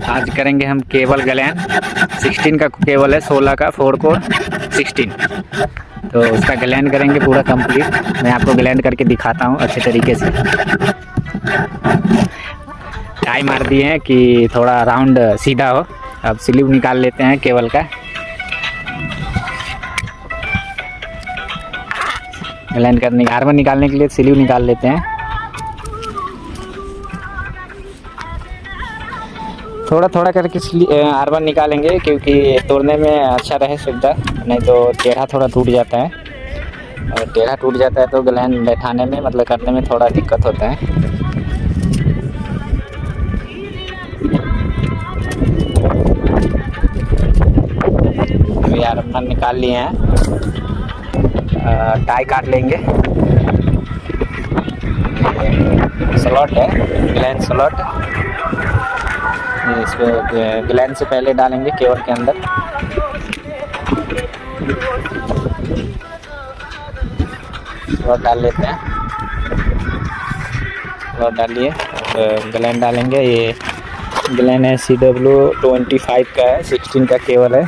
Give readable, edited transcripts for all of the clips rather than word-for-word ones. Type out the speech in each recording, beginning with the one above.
आज करेंगे हम केबल गलैन। 16 का केबल है, 16 का 4 कोर 16, तो उसका गलैन करेंगे पूरा कंप्लीट। मैं आपको गलैन करके दिखाता हूँ अच्छे तरीके से। टाई मार दिए हैं कि थोड़ा राउंड सीधा हो। अब स्लीव निकाल लेते हैं केबल का। गलैन करने आर्मर निकालने के लिए स्लीव निकाल लेते हैं। थोड़ा थोड़ा करके आर्मर निकालेंगे क्योंकि तोड़ने में अच्छा रहे सुविधा, नहीं तो टेढ़ा थोड़ा टूट जाता है, और टेढ़ा टूट जाता है तो गलैन बैठाने में मतलब करने में थोड़ा दिक्कत होता है। अभी आर्मर निकाल लिए हैं। टाई काट लेंगे। स्लॉट है, गलैन स्लॉट। इसको गलैन से पहले डालेंगे केबल के अंदर। स्लॉट डाल लेते हैं। स्लॉट डालिए, गलैन डालेंगे। ये गलैन है CW25 का है, 16 का केबल है,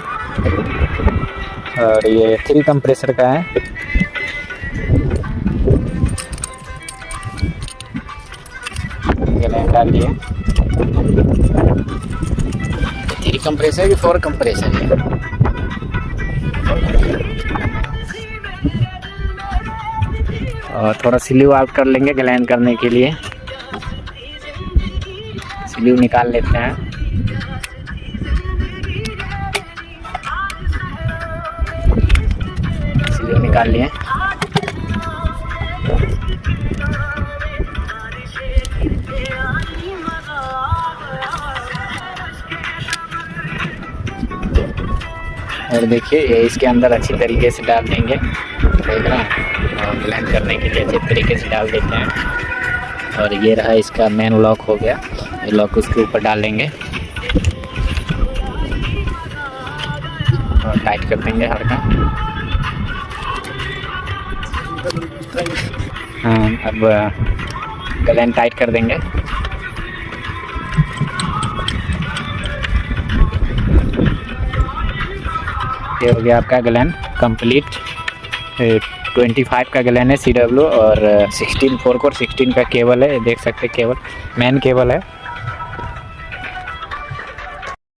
और ये 3 कंप्रेसर का है। गलैन डालिए। 3 कंप्रेसर कि 4 कंप्रेसर है। और थोड़ा स्लीव आउट कर लेंगे गलैन करने के लिए। स्लीव निकाल लेते हैं। स्लीव निकाल लिए। और देखिए ये इसके अंदर अच्छी तरीके से डाल देंगे, देख रहे हैं, और गलैन करने के लिए अच्छे तरीके से डाल देते हैं। और ये रहा इसका मेन लॉक हो गया, ये लॉक उसके ऊपर डालेंगे और टाइट कर देंगे हल्का। हाँ, अब गलैन टाइट कर देंगे। ये हो गया आपका गलैन कंप्लीट। 25 का गलैन है CW, और 16 4 कोर 16 का केबल है, देख सकते हैं केबल मेन केबल है।